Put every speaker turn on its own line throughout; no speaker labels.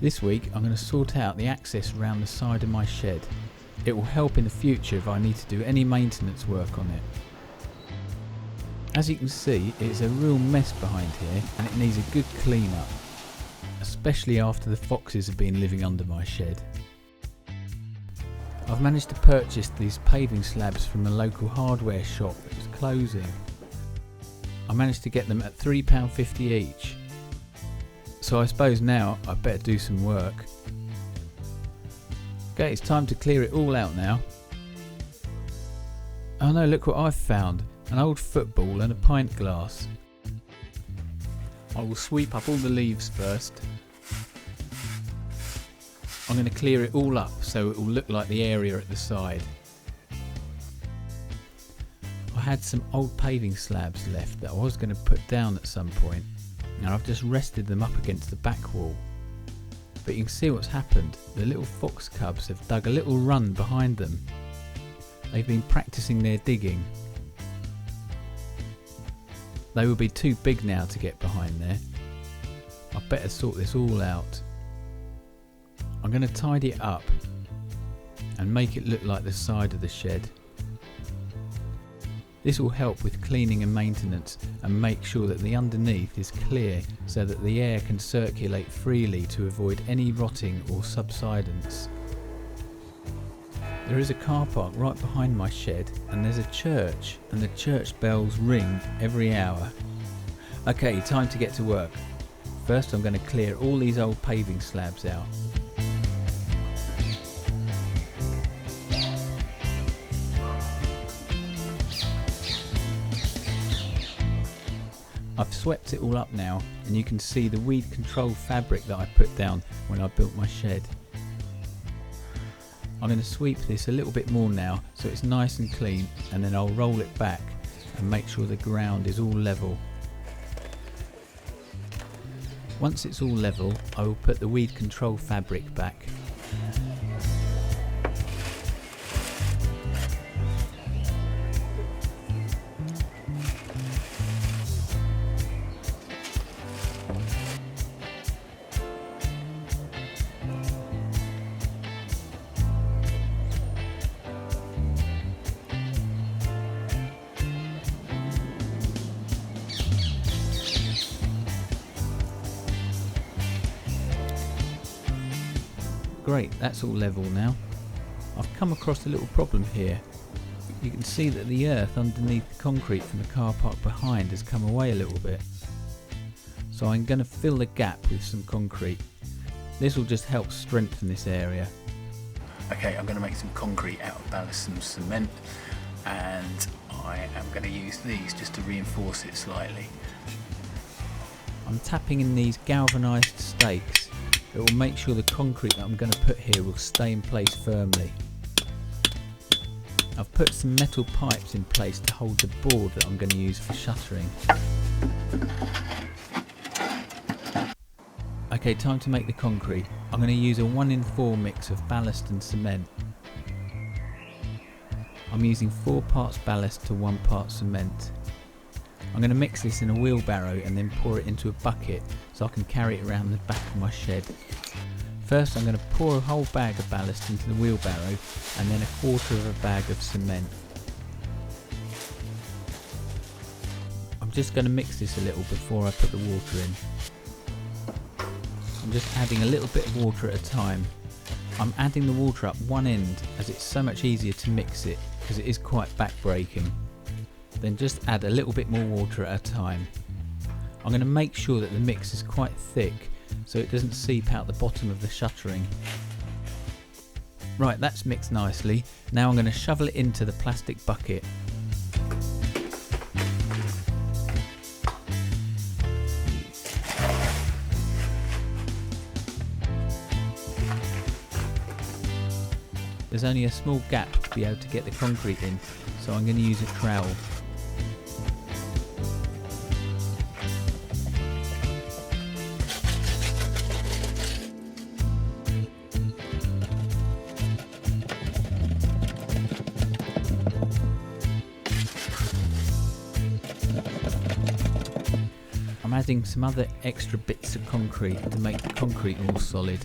This week I'm going to sort out the access around the side of my shed. It will help in the future if I need to do any maintenance work on it. As you can see, it's a real mess behind here and it needs a good clean up, especially after the foxes have been living under my shed. I've managed to purchase these paving slabs from a local hardware shop that was closing. I managed to get them at £3.50 each. So I suppose now I better do some work. Okay, it's time to clear it all out now. Oh no, look what I've found. An old football and a pint glass. I will sweep up all the leaves first. I'm going to clear it all up so it will look like the area at the side. I had some old paving slabs left that I was going to put down at some point, and I've just rested them up against the back wall. But you can see what's happened. The little fox cubs have dug a little run behind them. They've been practicing their digging. They will be too big now to get behind there. I better sort this all out. I'm going to tidy it up and make it look like the side of the shed. This will help with cleaning and maintenance and make sure that the underneath is clear so that the air can circulate freely to avoid any rotting or subsidence. There is a car park right behind my shed and there's a church, and the church bells ring every hour. Okay, time to get to work. First I'm going to clear all these old paving slabs out. I've swept it all up now and you can see the weed control fabric that I put down when I built my shed. I'm going to sweep this a little bit more now so it's nice and clean, and then I'll roll it back and make sure the ground is all level. Once it's all level, I will put the weed control fabric back. Great, that's all level now. I've come across a little problem here. You can see that the earth underneath the concrete from the car park behind has come away a little bit. So I'm going to fill the gap with some concrete. This will just help strengthen this area. Okay, I'm going to make some concrete out of ballast and cement, and I am going to use these just to reinforce it slightly. I'm tapping in these galvanised stakes. It will make sure the concrete that I'm going to put here will stay in place firmly. I've put some metal pipes in place to hold the board that I'm going to use for shuttering. Okay, time to make the concrete. I'm going to use a 1:4 mix of ballast and cement. I'm using 4 parts ballast to 1 part cement. I'm going to mix this in a wheelbarrow and then pour it into a bucket so I can carry it around the back of my shed. First I'm going to pour a whole bag of ballast into the wheelbarrow and then 1/4 of a bag of cement. I'm just going to mix this a little before I put the water in. I'm just adding a little bit of water at a time. I'm adding the water up one end as it's so much easier to mix it because it is quite back-breaking. Then just add a little bit more water at a time. I'm going to make sure that the mix is quite thick so it doesn't seep out the bottom of the shuttering. Right, that's mixed nicely. Now I'm going to shovel it into the plastic bucket. There's only a small gap to be able to get the concrete in, so I'm going to use a trowel. I'm I'm adding some other extra bits of concrete to make the concrete more solid.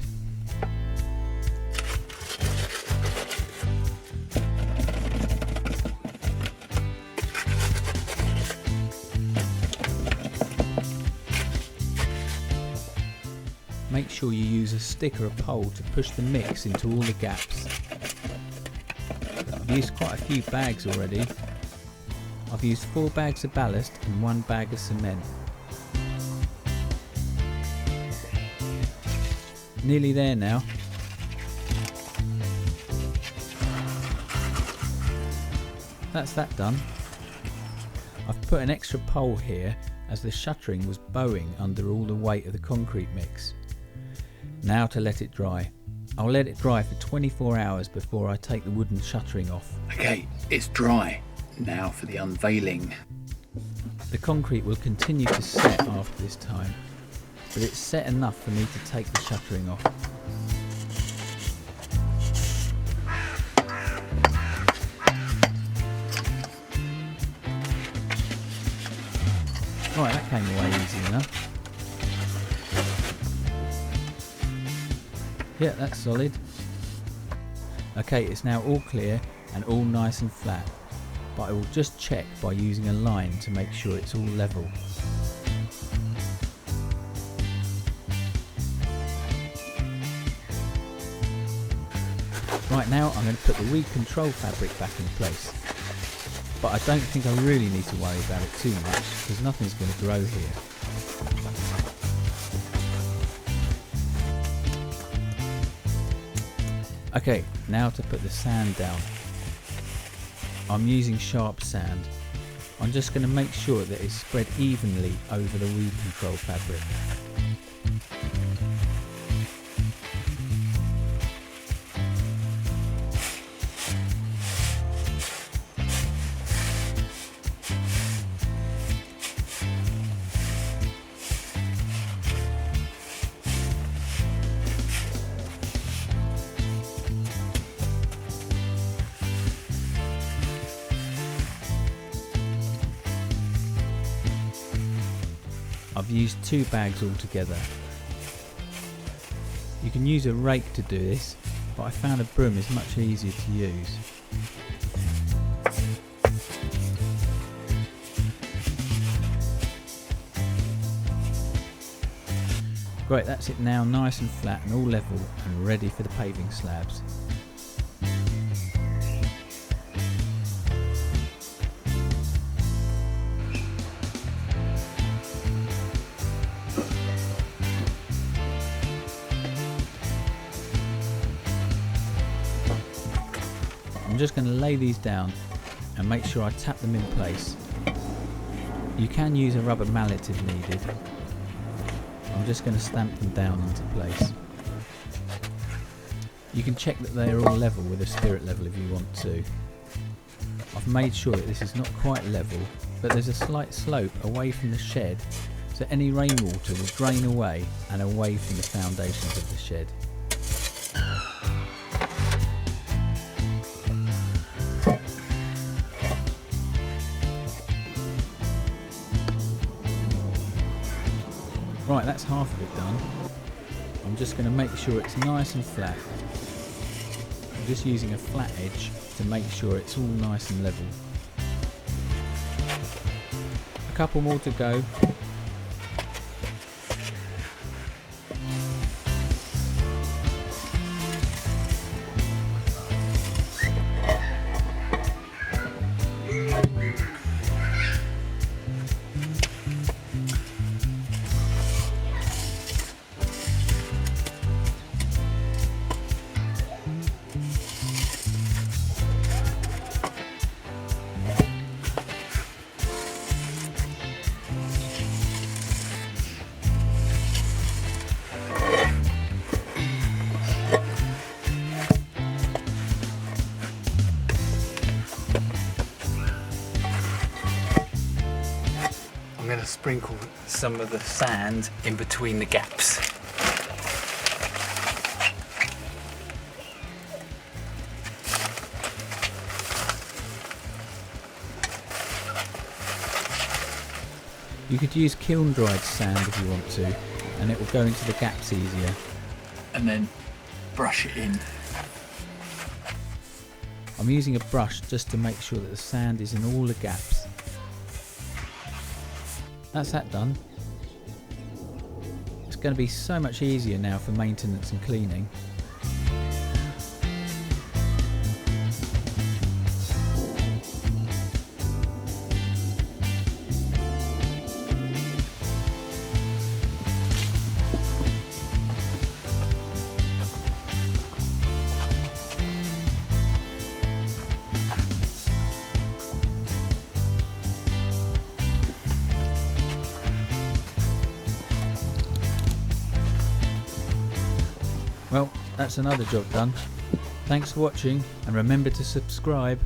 Make sure you use a stick or a pole to push the mix into all the gaps. I've used quite a few bags already. I've used 4 bags of ballast and 1 bag of cement. Nearly there now. That's that done. I've put an extra pole here as the shuttering was bowing under all the weight of the concrete mix. Now to let it dry. I'll let it dry for 24 hours before I take the wooden shuttering off.
Okay, it's dry. Now for the unveiling.
The concrete will continue to set after this time, but it's set enough for me to take the shuttering off. Right, that came away easy enough. Yeah, that's solid. Okay, it's now all clear and all nice and flat, but I will just check by using a line to make sure it's all level. Right, now I'm going to put the weed control fabric back in place, but I don't think I really need to worry about it too much because nothing's going to grow here. Okay, now to put the sand down. I'm using sharp sand. I'm just going to make sure that it's spread evenly over the weed control fabric. I've used 2 bags altogether. You can use a rake to do this, but I found a broom is much easier to use. Great, that's it now, nice and flat and all level and ready for the paving slabs. I'm just going to lay these down and make sure I tap them in place. You can use a rubber mallet if needed. I'm just going to stamp them down into place. You can check that they are all level with a spirit level if you want to. I've made sure that this is not quite level, but there's a slight slope away from the shed, so any rainwater will drain away and away from the foundations of the shed. Right, that's half of it done. I'm just going to make sure it's nice and flat. I'm just using a flat edge to make sure it's all nice and level. A couple more to go.
I'm going to sprinkle some of the sand in between the gaps.
You could use kiln dried sand if you want to, and it will go into the gaps easier.
And then brush it in.
I'm using a brush just to make sure that the sand is in all the gaps. That's that done. It's going to be so much easier now for maintenance and cleaning. Well, that's another job done. Thanks for watching, and remember to subscribe.